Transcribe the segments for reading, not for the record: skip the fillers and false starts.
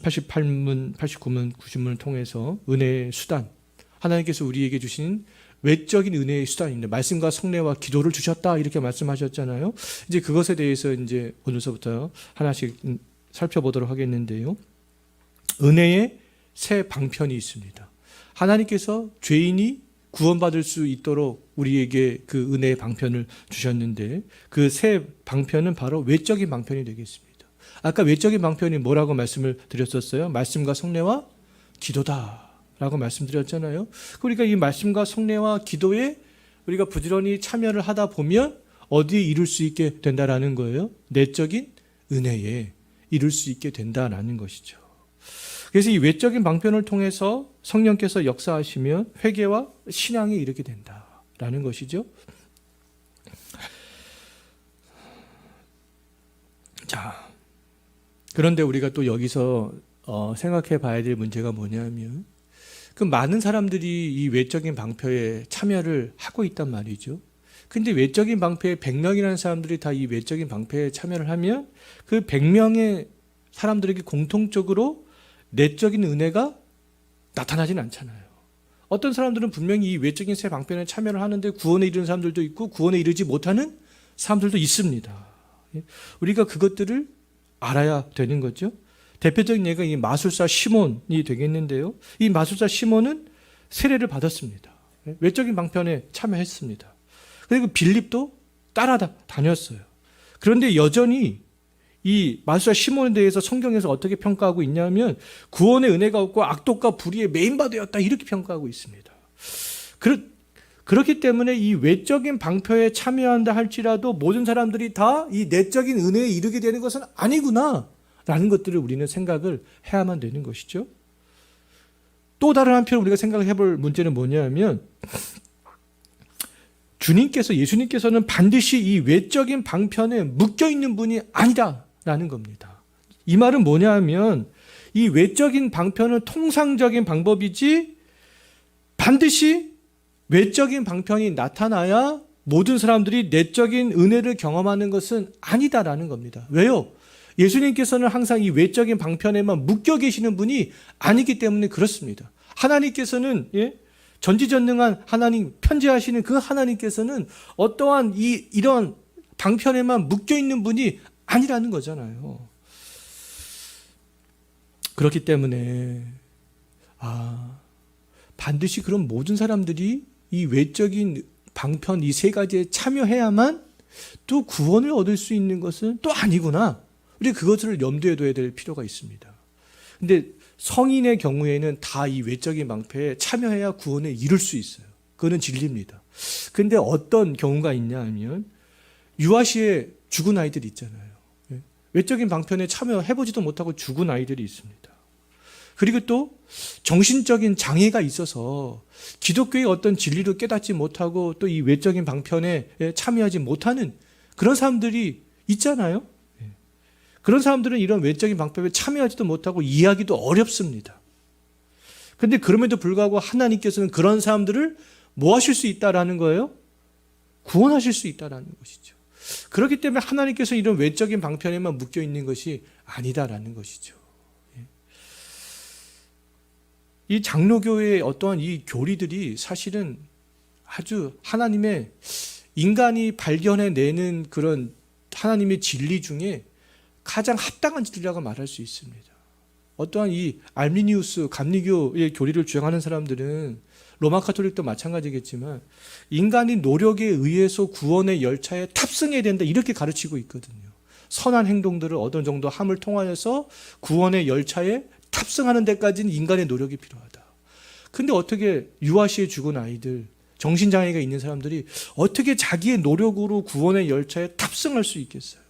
88문, 89문, 90문을 통해서 은혜의 수단, 하나님께서 우리에게 주신 외적인 은혜의 수단입니다. 말씀과 성례와 기도를 주셨다 이렇게 말씀하셨잖아요. 이제 그것에 대해서 이제 오늘서부터 하나씩 살펴보도록 하겠는데요. 은혜의 새 방편이 있습니다. 하나님께서 죄인이 구원받을 수 있도록 우리에게 그 은혜의 방편을 주셨는데 그 새 방편은 바로 외적인 방편이 되겠습니다. 아까 외적인 방편이 뭐라고 말씀을 드렸었어요? 말씀과 성례와 기도다라고 말씀드렸잖아요. 그러니까 이 말씀과 성례와 기도에 우리가 부지런히 참여를 하다 보면 어디에 이룰 수 있게 된다라는 거예요? 내적인 은혜에 이룰 수 있게 된다라는 것이죠. 그래서 이 외적인 방편을 통해서 성령께서 역사하시면 회개와 신앙에 이르게 된다라는 것이죠. 자, 그런데 우리가 또 여기서 생각해 봐야 될 문제가 뭐냐면 그 많은 사람들이 이 외적인 방편에 참여를 하고 있단 말이죠. 근데 외적인 방편에 100명이라는 사람들이 다 이 외적인 방편에 참여를 하면 그 100명의 사람들에게 공통적으로 내적인 은혜가 나타나진 않잖아요. 어떤 사람들은 분명히 이 외적인 새 방편에 참여를 하는데 구원에 이르는 사람들도 있고 구원에 이르지 못하는 사람들도 있습니다. 우리가 그것들을 알아야 되는 거죠. 대표적인 예가 이 마술사 시몬이 되겠는데요. 이 마술사 시몬은 세례를 받았습니다. 외적인 방편에 참여했습니다. 그리고 빌립도 따라다녔어요. 그런데 여전히 이 마술사 시몬에 대해서 성경에서 어떻게 평가하고 있냐면 구원의 은혜가 없고 악독과 불의의 메인바되었다 이렇게 평가하고 있습니다. 그렇기 때문에 이 외적인 방편에 참여한다 할지라도 모든 사람들이 다 이 내적인 은혜에 이르게 되는 것은 아니구나 라는 것들을 우리는 생각을 해야만 되는 것이죠. 또 다른 한편 우리가 생각을 해볼 문제는 뭐냐면 예수님께서는 반드시 이 외적인 방편에 묶여있는 분이 아니다라는 겁니다. 이 말은 뭐냐 하면 이 외적인 방편은 통상적인 방법이지 반드시 외적인 방편이 나타나야 모든 사람들이 내적인 은혜를 경험하는 것은 아니다라는 겁니다. 왜요? 예수님께서는 항상 이 외적인 방편에만 묶여 계시는 분이 아니기 때문에 그렇습니다. 하나님께서는 전지전능한 하나님, 편재하시는 그 하나님께서는 어떠한 이런 방편에만 묶여 있는 분이 아니라는 거잖아요. 그렇기 때문에 반드시 그런 모든 사람들이 이 외적인 방편 이 세 가지에 참여해야만 또 구원을 얻을 수 있는 것은 또 아니구나. 우리 그것을 염두에 둬야 될 필요가 있습니다. 근데 성인의 경우에는 다 이 외적인 방편에 참여해야 구원에 이룰 수 있어요. 그거는 진리입니다. 근데 어떤 경우가 있냐 하면 유아시에 죽은 아이들이 있잖아요. 외적인 방편에 참여해보지도 못하고 죽은 아이들이 있습니다. 그리고 또 정신적인 장애가 있어서 기독교의 어떤 진리를 깨닫지 못하고 또 이 외적인 방편에 참여하지 못하는 그런 사람들이 있잖아요. 그런 사람들은 이런 외적인 방편에 참여하지도 못하고 이해하기도 어렵습니다. 그런데 그럼에도 불구하고 하나님께서는 그런 사람들을 뭐 하실 수 있다라는 거예요? 구원하실 수 있다라는 것이죠. 그렇기 때문에 하나님께서 이런 외적인 방편에만 묶여 있는 것이 아니다라는 것이죠. 이 장로교회의 어떠한 이 교리들이 사실은 아주 하나님의 인간이 발견해내는 그런 하나님의 진리 중에 가장 합당한 진리라고 말할 수 있습니다. 어떠한 이 알미니우스 감리교의 교리를 주장하는 사람들은 로마 카톨릭도 마찬가지겠지만 인간이 노력에 의해서 구원의 열차에 탑승해야 된다 이렇게 가르치고 있거든요. 선한 행동들을 어느 정도 함을 통하여서 구원의 열차에 탑승하는 데까지는 인간의 노력이 필요하다. 근데 어떻게 유아시에 죽은 아이들, 정신장애가 있는 사람들이 어떻게 자기의 노력으로 구원의 열차에 탑승할 수 있겠어요?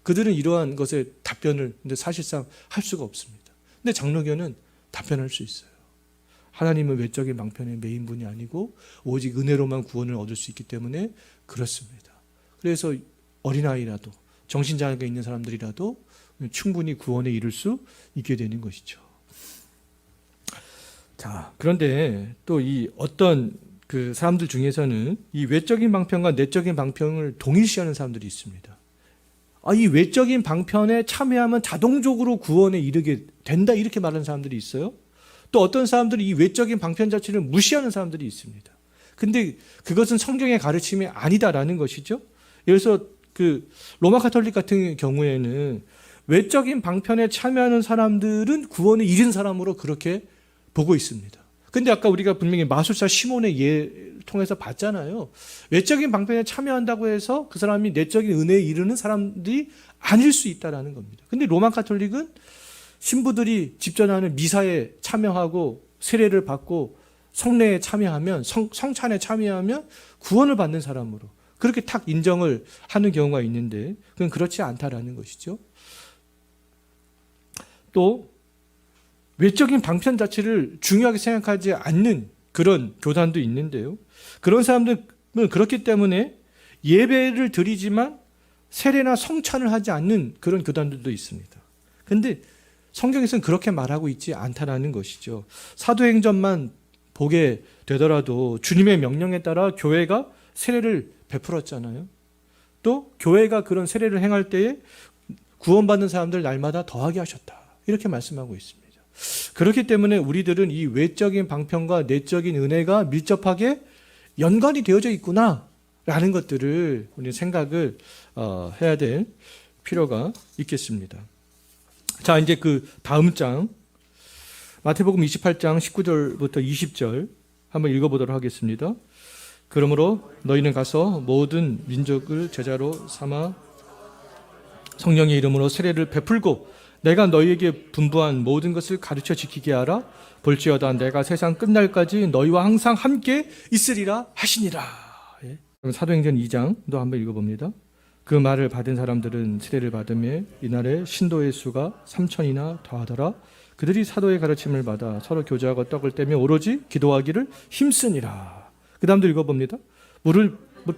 그들은 이러한 것에 답변을 사실상 할 수가 없습니다. 근데 장로교는 답변할 수 있어요. 하나님은 외적인 방편의 메인분이 아니고 오직 은혜로만 구원을 얻을 수 있기 때문에 그렇습니다. 그래서 어린아이라도 정신장애가 있는 사람들이라도 충분히 구원에 이를 수 있게 되는 것이죠. 자, 그런데 또 이 어떤 그 사람들 중에서는 이 외적인 방편과 내적인 방편을 동일시하는 사람들이 있습니다. 이 외적인 방편에 참여하면 자동적으로 구원에 이르게 된다 이렇게 말하는 사람들이 있어요. 또 어떤 사람들은 이 외적인 방편 자체를 무시하는 사람들이 있습니다. 근데 그것은 성경의 가르침이 아니다라는 것이죠. 그래서 그 로마 가톨릭 같은 경우에는 외적인 방편에 참여하는 사람들은 구원에 이른 사람으로 그렇게 보고 있습니다. 근데 아까 우리가 분명히 마술사 시몬의 예 통해서 봤잖아요. 외적인 방편에 참여한다고 해서 그 사람이 내적인 은혜에 이르는 사람들이 아닐 수 있다라는 겁니다. 근데 로마 가톨릭은 신부들이 집전하는 미사에 참여하고 세례를 받고 성례에 참여하면 성찬에 참여하면 구원을 받는 사람으로 그렇게 탁 인정을 하는 경우가 있는데 그건 그렇지 않다라는 것이죠. 또 외적인 방편 자체를 중요하게 생각하지 않는 그런 교단도 있는데요. 그런 사람들은 그렇기 때문에 예배를 드리지만 세례나 성찬을 하지 않는 그런 교단들도 있습니다. 그런데 성경에서는 그렇게 말하고 있지 않다라는 것이죠. 사도행전만 보게 되더라도 주님의 명령에 따라 교회가 세례를 베풀었잖아요. 또 교회가 그런 세례를 행할 때에 구원받는 사람들 날마다 더하게 하셨다. 이렇게 말씀하고 있습니다. 그렇기 때문에 우리들은 이 외적인 방편과 내적인 은혜가 밀접하게 연관이 되어져 있구나라는 것들을 우리 생각을 해야 될 필요가 있겠습니다. 자, 이제 그 다음 장 마태복음 28장 19절부터 20절 한번 읽어보도록 하겠습니다. 그러므로 너희는 가서 모든 민족을 제자로 삼아 성령의 이름으로 세례를 베풀고 내가 너희에게 분부한 모든 것을 가르쳐 지키게 하라. 볼지어다 내가 세상 끝날까지 너희와 항상 함께 있으리라 하시니라. 예. 그럼 사도행전 2장도 한번 읽어봅니다. 그 말을 받은 사람들은 세례를 받으며 이날에 신도의 수가 3,000이나 더하더라. 그들이 사도의 가르침을 받아 서로 교제하고 떡을 떼며 오로지 기도하기를 힘쓰니라. 그 다음도 읽어봅니다.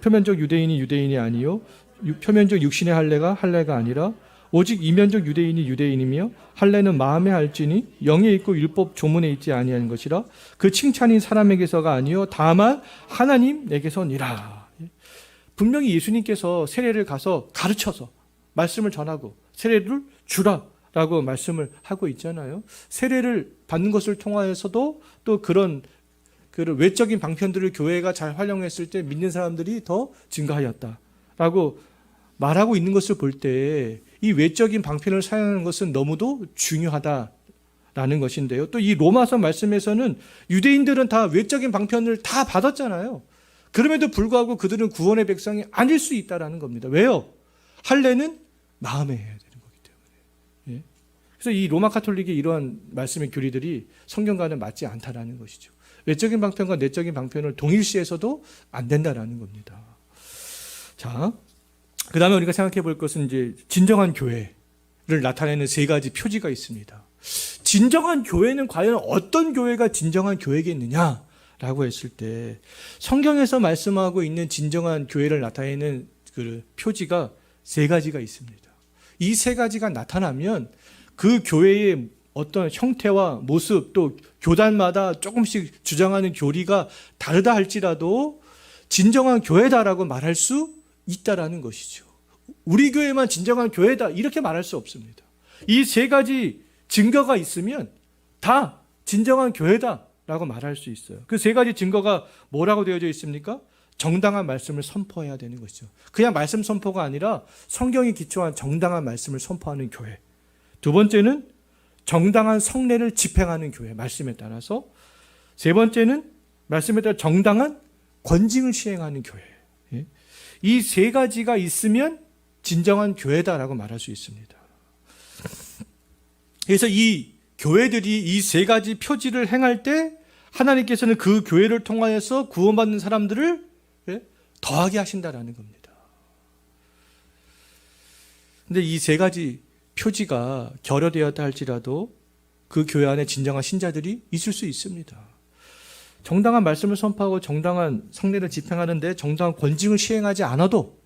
표면적 유대인이 아니요 표면적 육신의 할례가 아니라 오직 이면적 유대인이 유대인이며 할례는 마음에 할지니 영에 있고 율법 조문에 있지 아니하는 것이라. 그 칭찬이 사람에게서가 아니요 다만 하나님에게서니라. 분명히 예수님께서 세례를 가서 가르쳐서 말씀을 전하고 세례를 주라라고 말씀을 하고 있잖아요. 세례를 받는 것을 통하여서도 또 그런 외적인 방편들을 교회가 잘 활용했을 때 믿는 사람들이 더 증가하였다라고 말하고 있는 것을 볼 때 이 외적인 방편을 사용하는 것은 너무도 중요하다라는 것인데요. 또 이 로마서 말씀에서는 유대인들은 다 외적인 방편을 다 받았잖아요. 그럼에도 불구하고 그들은 구원의 백성이 아닐 수 있다라는 겁니다. 왜요? 할례는 마음에 해야 되는 거기 때문에. 예? 그래서 이 로마 가톨릭의 이러한 말씀의 교리들이 성경과는 맞지 않다라는 것이죠. 외적인 방편과 내적인 방편을 동일시해서도 안 된다라는 겁니다. 자, 그 다음에 우리가 생각해 볼 것은 이제 진정한 교회를 나타내는 세 가지 표지가 있습니다. 진정한 교회는 과연 어떤 교회가 진정한 교회겠느냐라고 했을 때 성경에서 말씀하고 있는 진정한 교회를 나타내는 그 표지가 세 가지가 있습니다. 이 세 가지가 나타나면 그 교회의 어떤 형태와 모습 또 교단마다 조금씩 주장하는 교리가 다르다 할지라도 진정한 교회다라고 말할 수 있다라는 것이죠. 우리 교회만 진정한 교회다 이렇게 말할 수 없습니다. 이 세 가지 증거가 있으면 다 진정한 교회다라고 말할 수 있어요. 그 세 가지 증거가 뭐라고 되어져 있습니까? 정당한 말씀을 선포해야 되는 것이죠. 그냥 말씀 선포가 아니라 성경이 기초한 정당한 말씀을 선포하는 교회. 두 번째는 정당한 성례를 집행하는 교회, 말씀에 따라서. 세 번째는 말씀에 따라 정당한 권징을 시행하는 교회. 이 세 가지가 있으면 진정한 교회다라고 말할 수 있습니다. 그래서 이 교회들이 이 세 가지 표지를 행할 때 하나님께서는 그 교회를 통하여서 구원받는 사람들을 더하게 하신다라는 겁니다. 근데 이 세 가지 표지가 결여되었다 할지라도 그 교회 안에 진정한 신자들이 있을 수 있습니다. 정당한 말씀을 선포하고 정당한 성례를 집행하는데 정당한 권징을 시행하지 않아도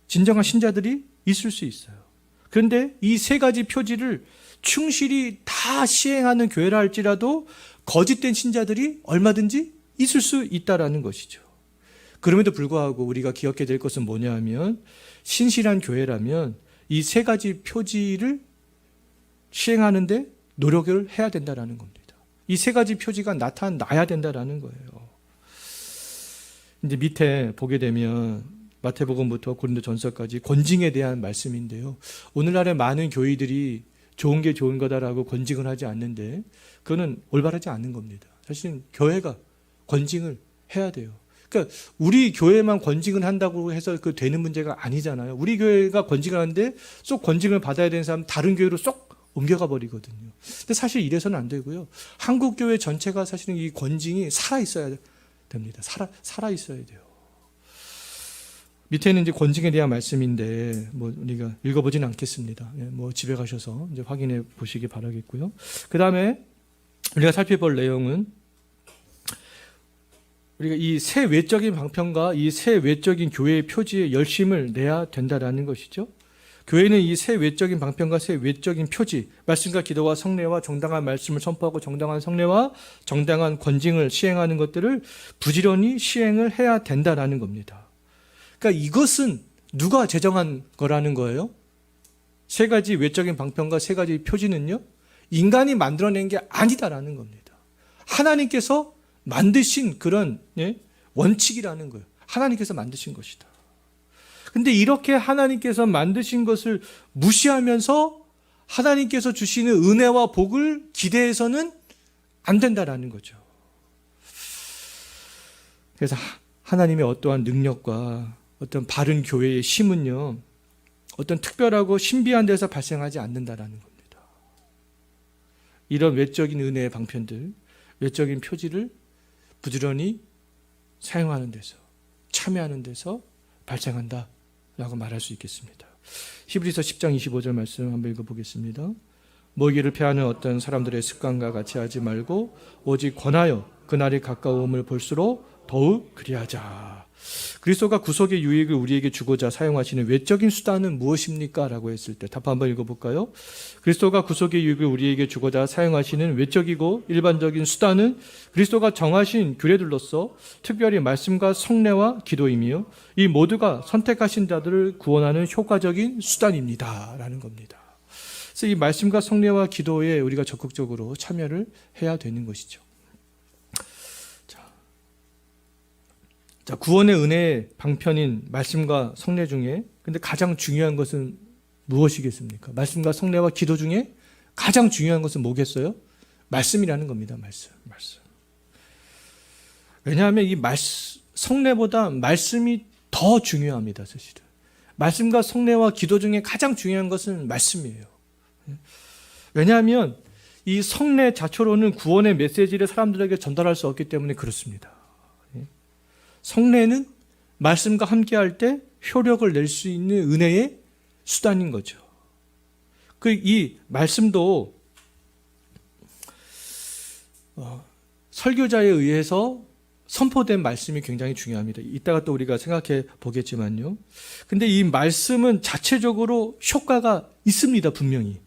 진정한 신자들이 있을 수 있어요. 그런데 이 세 가지 표지를 충실히 다 시행하는 교회라 할지라도 거짓된 신자들이 얼마든지 있을 수 있다라는 것이죠. 그럼에도 불구하고 우리가 기억해야 될 것은 뭐냐 하면 신실한 교회라면 이 세 가지 표지를 시행하는데 노력을 해야 된다라는 겁니다. 이 세 가지 표지가 나타나야 된다라는 거예요. 이제 밑에 보게 되면 마태복음부터 고린도전서까지 권징에 대한 말씀인데요. 오늘날의 많은 교회들이 좋은 게 좋은 거다라고 권징을 하지 않는데 그거는 올바르지 않은 겁니다. 사실은 교회가 권징을 해야 돼요. 그러니까 우리 교회만 권징을 한다고 해서 그 되는 문제가 아니잖아요. 우리 교회가 권징을 하는데 쏙 권징을 받아야 되는 사람 다른 교회로 쏙 옮겨가 버리거든요. 근데 사실 이래서는 안 되고요. 한국 교회 전체가 사실은 이 권징이 살아 있어야 됩니다. 살아 있어야 돼요. 밑에는 이제 권징에 대한 말씀인데 뭐 우리가 읽어보지는 않겠습니다. 뭐 집에 가셔서 이제 확인해 보시기 바라겠고요. 그 다음에 우리가 살펴볼 내용은 우리가 이 새 외적인 방편과 이 새 외적인 교회의 표지에 열심을 내야 된다라는 것이죠. 교회는 이 새 외적인 방편과 새 외적인 표지, 말씀과 기도와 성례와 정당한 말씀을 선포하고 정당한 성례와 정당한 권징을 시행하는 것들을 부지런히 시행을 해야 된다라는 겁니다. 그러니까 이것은 누가 제정한 거라는 거예요? 세 가지 외적인 방편과 세 가지 표지는요, 인간이 만들어낸 게 아니다라는 겁니다. 하나님께서 만드신 그런 원칙이라는 거예요. 하나님께서 만드신 것이다. 근데 이렇게 하나님께서 만드신 것을 무시하면서 하나님께서 주시는 은혜와 복을 기대해서는 안 된다라는 거죠. 그래서 하나님의 어떠한 능력과 어떤 바른 교회의 힘은요, 어떤 특별하고 신비한 데서 발생하지 않는다라는 겁니다. 이런 외적인 은혜의 방편들, 외적인 표지를 부지런히 사용하는 데서, 참여하는 데서 발생한다라고 말할 수 있겠습니다. 히브리서 10장 25절 말씀 한번 읽어보겠습니다. 모기를 패하는 어떤 사람들의 습관과 같이 하지 말고 오직 권하여 그날이 가까움을 볼수록 더욱 그리하자. 그리스도가 구속의 유익을 우리에게 주고자 사용하시는 외적인 수단은 무엇입니까? 라고 했을 때 답 한번 읽어볼까요? 그리스도가 구속의 유익을 우리에게 주고자 사용하시는 외적이고 일반적인 수단은 그리스도가 정하신 규례들로서 특별히 말씀과 성례와 기도이며 이 모두가 선택하신 자들을 구원하는 효과적인 수단입니다. 라는 겁니다. 그래서 이 말씀과 성례와 기도에 우리가 적극적으로 참여를 해야 되는 것이죠. 자, 구원의 은혜의 방편인 말씀과 성례 중에 근데 가장 중요한 것은 무엇이겠습니까? 말씀과 성례와 기도 중에 가장 중요한 것은 뭐겠어요? 말씀이라는 겁니다. 말씀. 왜냐하면 이 성례보다 말씀이 더 중요합니다. 사실은. 말씀과 성례와 기도 중에 가장 중요한 것은 말씀이에요. 왜냐하면 이 성례 자체로는 구원의 메시지를 사람들에게 전달할 수 없기 때문에 그렇습니다. 성례는 말씀과 함께할 때 효력을 낼 수 있는 은혜의 수단인 거죠. 이 말씀도 설교자에 의해서 선포된 말씀이 굉장히 중요합니다. 이따가 또 우리가 생각해 보겠지만요. 근데 이 말씀은 자체적으로 효과가 있습니다. 분명히.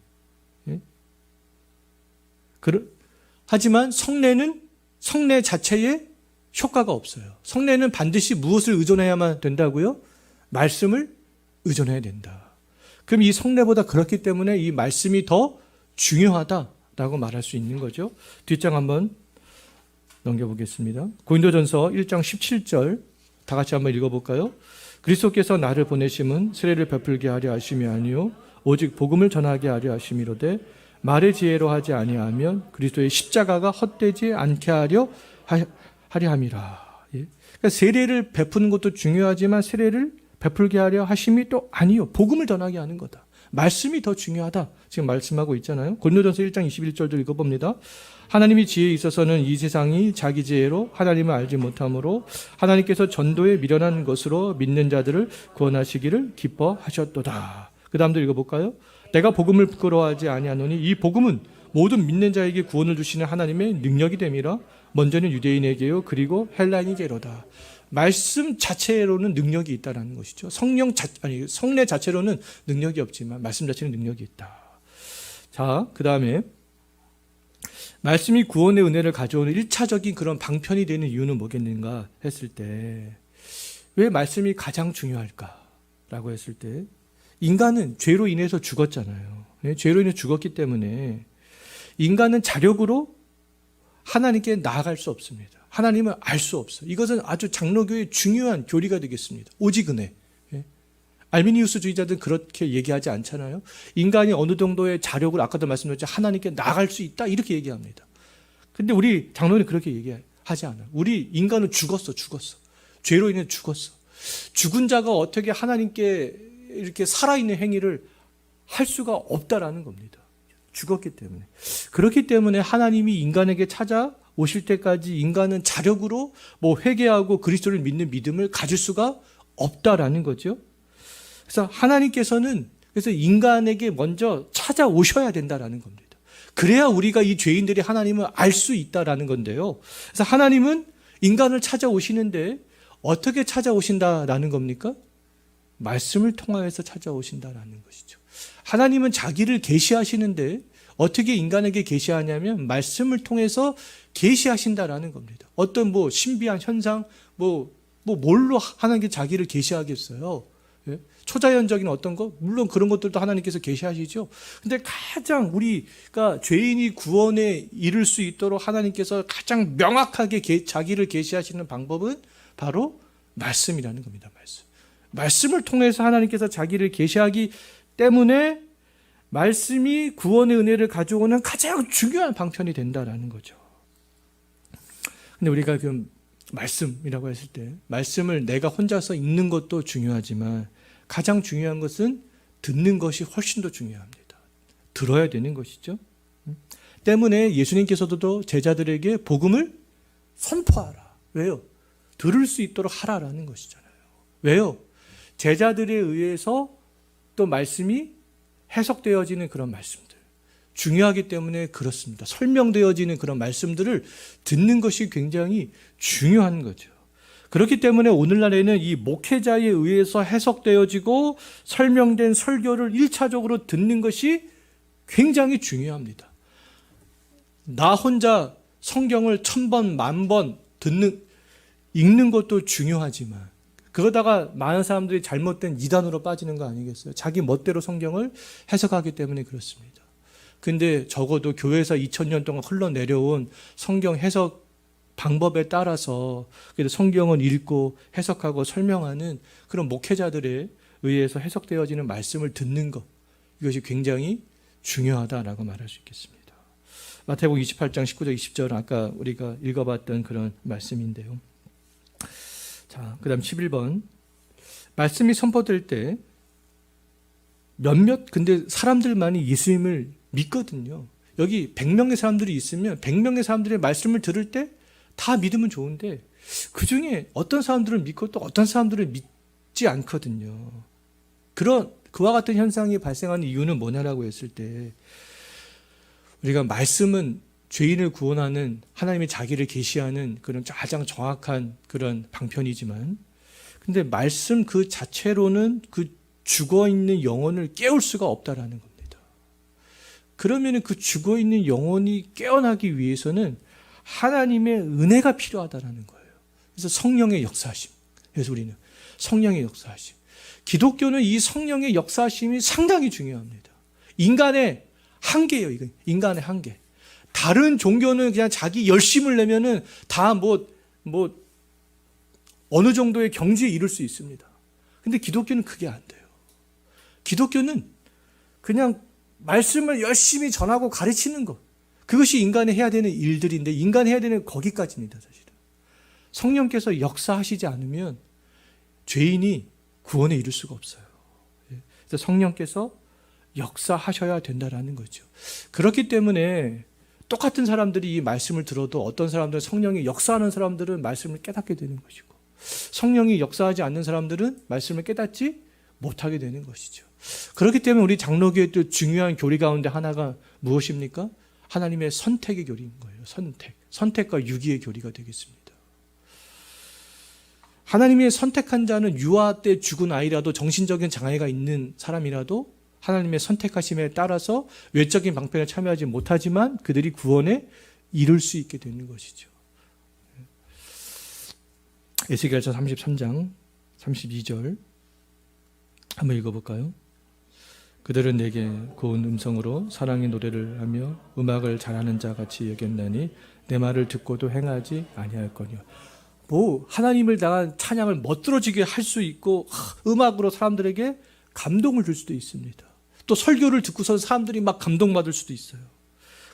하지만 성례는 성례 자체에 효과가 없어요. 성례는 반드시 무엇을 의존해야만 된다고요? 말씀을 의존해야 된다. 그럼 이 성례보다 그렇기 때문에 이 말씀이 더 중요하다라고 말할 수 있는 거죠. 뒷장 한번 넘겨보겠습니다. 고린도전서 1장 17절 다 같이 한번 읽어볼까요? 그리스도께서 나를 보내심은 세례를 베풀게 하려 하심이 아니요 오직 복음을 전하게 하려 하심이로되 말의 지혜로 하지 아니하면 그리스도의 십자가가 헛되지 않게 하려 함이라. 그러니까 세례를 베푸는 것도 중요하지만 세례를 베풀게 하려 하심이 또 아니요. 복음을 전하게 하는 거다. 말씀이 더 중요하다. 지금 말씀하고 있잖아요. 고린도전서 1장 21절도 읽어봅니다. 하나님이 지혜에 있어서는 이 세상이 자기 지혜로 하나님을 알지 못하므로 하나님께서 전도에 미련한 것으로 믿는 자들을 구원하시기를 기뻐하셨도다. 그 다음도 읽어볼까요? 내가 복음을 부끄러워하지 아니하노니 이 복음은 모든 믿는 자에게 구원을 주시는 하나님의 능력이 됨이라. 먼저는 유대인에게요 그리고 헬라인에게로다. 말씀 자체로는 능력이 있다라는 것이죠. 성례 자체로는 능력이 없지만 말씀 자체는 능력이 있다. 자, 그 다음에 말씀이 구원의 은혜를 가져오는 1차적인 그런 방편이 되는 이유는 뭐겠는가 했을 때 왜 말씀이 가장 중요할까라고 했을 때 인간은 죄로 인해서 죽었잖아요. 죄로 인해 죽었기 때문에 인간은 자력으로 하나님께 나아갈 수 없습니다. 하나님을 알 수 없어요. 이것은 아주 장로교의 중요한 교리가 되겠습니다. 오직 은혜. 알미니우스주의자들은 그렇게 얘기하지 않잖아요. 인간이 어느 정도의 자력을 아까도 말씀드렸죠. 하나님께 나아갈 수 있다 이렇게 얘기합니다. 근데 우리 장로는 그렇게 얘기하지 않아요. 우리 인간은 죽었어. 죄로 인해 죽었어. 죽은 자가 어떻게 하나님께 이렇게 살아있는 행위를 할 수가 없다라는 겁니다. 죽었기 때문에. 그렇기 때문에 하나님이 인간에게 찾아오실 때까지 인간은 자력으로 회개하고 그리스도를 믿는 믿음을 가질 수가 없다라는 거죠. 그래서 하나님께서는 그래서 인간에게 먼저 찾아오셔야 된다라는 겁니다. 그래야 우리가 이 죄인들이 하나님을 알 수 있다라는 건데요. 그래서 하나님은 인간을 찾아오시는데 어떻게 찾아오신다라는 겁니까? 말씀을 통하여서 찾아오신다라는 것이죠. 하나님은 자기를 계시하시는데 어떻게 인간에게 계시하냐면 말씀을 통해서 계시하신다라는 겁니다. 어떤 신비한 현상, 뭘로 하나님께 자기를 계시하겠어요? 예? 초자연적인 어떤 것, 물론 그런 것들도 하나님께서 계시하시죠. 근데 가장 우리가 죄인이 구원에 이를 수 있도록 하나님께서 가장 명확하게 자기를 계시하시는 방법은 바로 말씀이라는 겁니다. 말씀을 통해서 하나님께서 자기를 계시하기 때문에 말씀이 구원의 은혜를 가져오는 가장 중요한 방편이 된다라는 거죠. 근데 우리가 그 말씀이라고 했을 때 말씀을 내가 혼자서 읽는 것도 중요하지만 가장 중요한 것은 듣는 것이 훨씬 더 중요합니다. 들어야 되는 것이죠. 때문에 예수님께서도 제자들에게 복음을 선포하라. 왜요? 들을 수 있도록 하라라는 것이잖아요. 왜요? 제자들에 의해서 또 말씀이 해석되어지는 그런 말씀들. 중요하기 때문에 그렇습니다. 설명되어지는 그런 말씀들을 듣는 것이 굉장히 중요한 거죠. 그렇기 때문에 오늘날에는 이 목회자에 의해서 해석되어지고 설명된 설교를 1차적으로 듣는 것이 굉장히 중요합니다. 나 혼자 성경을 1000번, 10,000번 읽는 것도 중요하지만 그러다가 많은 사람들이 잘못된 이단으로 빠지는 거 아니겠어요? 자기 멋대로 성경을 해석하기 때문에 그렇습니다. 근데 적어도 교회에서 2000년 동안 흘러내려온 성경 해석 방법에 따라서 성경을 읽고 해석하고 설명하는 그런 목회자들에 의해서 해석되어지는 말씀을 듣는 것, 이것이 굉장히 중요하다라고 말할 수 있겠습니다. 마태복음 28장 19절 20절 아까 우리가 읽어봤던 그런 말씀인데요. 자, 그 다음 11번. 말씀이 선포될 때 근데 사람들만이 예수님을 믿거든요. 여기 100명의 사람들이 있으면 100명의 사람들의 말씀을 들을 때 다 믿으면 좋은데 그 중에 어떤 사람들은 믿고 또 어떤 사람들은 믿지 않거든요. 그와 같은 현상이 발생하는 이유는 뭐냐라고 했을 때 우리가 말씀은 죄인을 구원하는 하나님의 자기를 계시하는 그런 가장 정확한 그런 방편이지만 근데 말씀 그 자체로는 그 죽어있는 영혼을 깨울 수가 없다라는 겁니다. 그러면 그 죽어있는 영혼이 깨어나기 위해서는 하나님의 은혜가 필요하다라는 거예요. 그래서 성령의 역사하심. 그래서 우리는 성령의 역사하심. 기독교는 이 성령의 역사하심이 상당히 중요합니다. 인간의 한계예요. 이거 인간의 한계. 다른 종교는 그냥 자기 열심을 내면은 다 어느 정도의 경지에 이를 수 있습니다. 근데 기독교는 그게 안 돼요. 기독교는 그냥 말씀을 열심히 전하고 가르치는 것. 그것이 인간이 해야 되는 일들인데 인간이 해야 되는 거기까지입니다. 사실은. 성령께서 역사하시지 않으면 죄인이 구원에 이를 수가 없어요. 그래서 성령께서 역사하셔야 된다라는 거죠. 그렇기 때문에 똑같은 사람들이 이 말씀을 들어도 어떤 사람들은 성령이 역사하는 사람들은 말씀을 깨닫게 되는 것이고 성령이 역사하지 않는 사람들은 말씀을 깨닫지 못하게 되는 것이죠. 그렇기 때문에 우리 장로교의 또 중요한 교리 가운데 하나가 무엇입니까? 하나님의 선택의 교리인 거예요. 선택과 유기의 교리가 되겠습니다. 하나님의 선택한 자는 유아 때 죽은 아이라도 정신적인 장애가 있는 사람이라도 하나님의 선택하심에 따라서 외적인 방편에 참여하지 못하지만 그들이 구원에 이룰 수 있게 되는 것이죠. 에스겔서 33장 32절 한번 읽어볼까요? 그들은 내게 고운 음성으로 사랑의 노래를 하며 음악을 잘하는 자 같이 여겼나니 내 말을 듣고도 행하지 아니하였거니와. 뭐 하나님을 향한 찬양을 멋들어지게 할 수 있고 음악으로 사람들에게 감동을 줄 수도 있습니다. 또 설교를 듣고서 사람들이 막 감동받을 수도 있어요.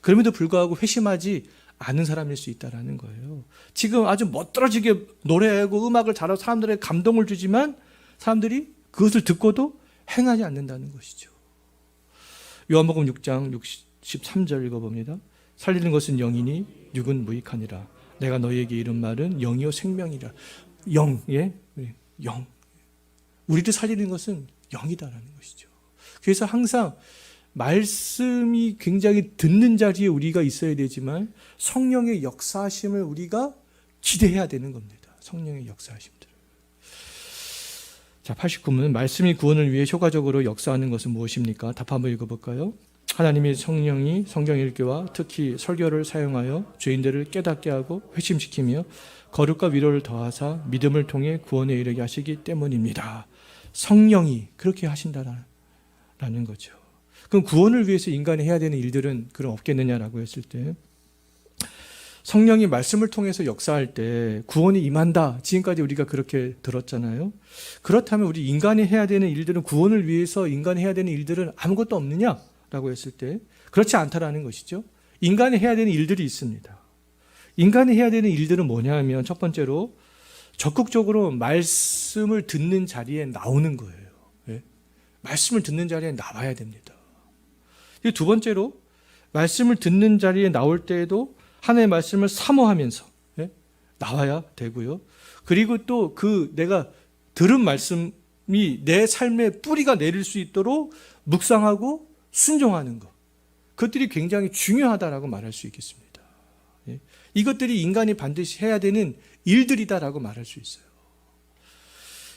그럼에도 불구하고 회심하지 않은 사람일 수 있다는 거예요. 지금 아주 멋들어지게 노래하고 음악을 잘하고 사람들에게 감동을 주지만 사람들이 그것을 듣고도 행하지 않는다는 것이죠. 요한복음 6장 63절 읽어봅니다. 살리는 것은 영이니 육은 무익하니라. 내가 너희에게 이른 말은 영이요 생명이라. 영, 예? 영. 우리를 살리는 것은 영이다라는 것이죠. 그래서 항상 말씀이 굉장히 듣는 자리에 우리가 있어야 되지만 성령의 역사하심을 우리가 기대해야 되는 겁니다. 성령의 역사하심들을. 자, 89문 말씀이 구원을 위해 효과적으로 역사하는 것은 무엇입니까? 답 한번 읽어볼까요? 하나님의 성령이 성경 읽기와 특히 설교를 사용하여 죄인들을 깨닫게 하고 회심시키며 거룩과 위로를 더하사 믿음을 통해 구원에 이르게 하시기 때문입니다. 성령이 그렇게 하신다라는 거죠. 그럼 구원을 위해서 인간이 해야 되는 일들은 그럼 없겠느냐라고 했을 때 성령이 말씀을 통해서 역사할 때 구원이 임한다. 지금까지 우리가 그렇게 들었잖아요. 그렇다면 우리 인간이 해야 되는 일들은 구원을 위해서 인간이 해야 되는 일들은 아무것도 없느냐라고 했을 때 그렇지 않다라는 것이죠. 인간이 해야 되는 일들이 있습니다. 인간이 해야 되는 일들은 뭐냐 하면 첫 번째로 적극적으로 말씀을 듣는 자리에 나오는 거예요. 네? 말씀을 듣는 자리에 나와야 됩니다. 두 번째로 말씀을 듣는 자리에 나올 때에도 하나님의 말씀을 사모하면서 나와야 되고요. 그리고 또 그 내가 들은 말씀이 내 삶에 뿌리가 내릴 수 있도록 묵상하고 순종하는 것. 그것들이 굉장히 중요하다라고 말할 수 있겠습니다. 이것들이 인간이 반드시 해야 되는 일들이다라고 말할 수 있어요.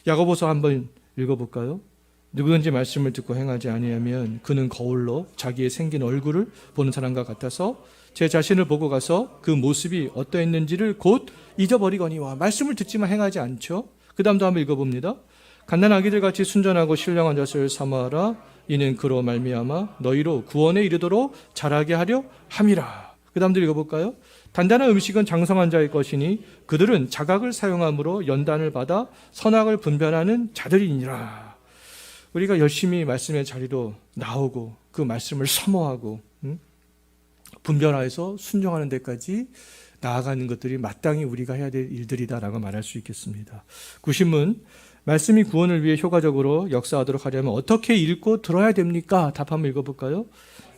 야고보서 한번 읽어볼까요? 누구든지 말씀을 듣고 행하지 아니하면 그는 거울로 자기의 생긴 얼굴을 보는 사람과 같아서 제 자신을 보고 가서 그 모습이 어떠했는지를 곧 잊어버리거니와. 말씀을 듣지만 행하지 않죠. 그 다음도 한번 읽어봅니다. 갓난 아기들 같이 순전하고 신령한 자세를 삼아라. 이는 그로 말미암아 너희로 구원에 이르도록 자라게 하려 함이라. 그 다음도 읽어볼까요? 단단한 음식은 장성한 자의 것이니 그들은 자각을 사용함으로 연단을 받아 선악을 분별하는 자들이니라. 우리가 열심히 말씀의 자리로 나오고 그 말씀을 사모하고 분별하여서 순종하는 데까지 나아가는 것들이 마땅히 우리가 해야 될 일들이다라고 말할 수 있겠습니다. 90문 말씀이 구원을 위해 효과적으로 역사하도록 하려면 어떻게 읽고 들어야 됩니까? 답 한번 읽어볼까요?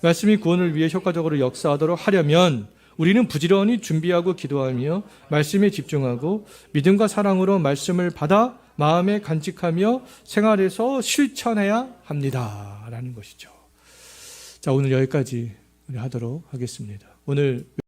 말씀이 구원을 위해 효과적으로 역사하도록 하려면 우리는 부지런히 준비하고 기도하며 말씀에 집중하고 믿음과 사랑으로 말씀을 받아 마음에 간직하며 생활에서 실천해야 합니다. 라는 것이죠. 자, 오늘 여기까지 하도록 하겠습니다. 오늘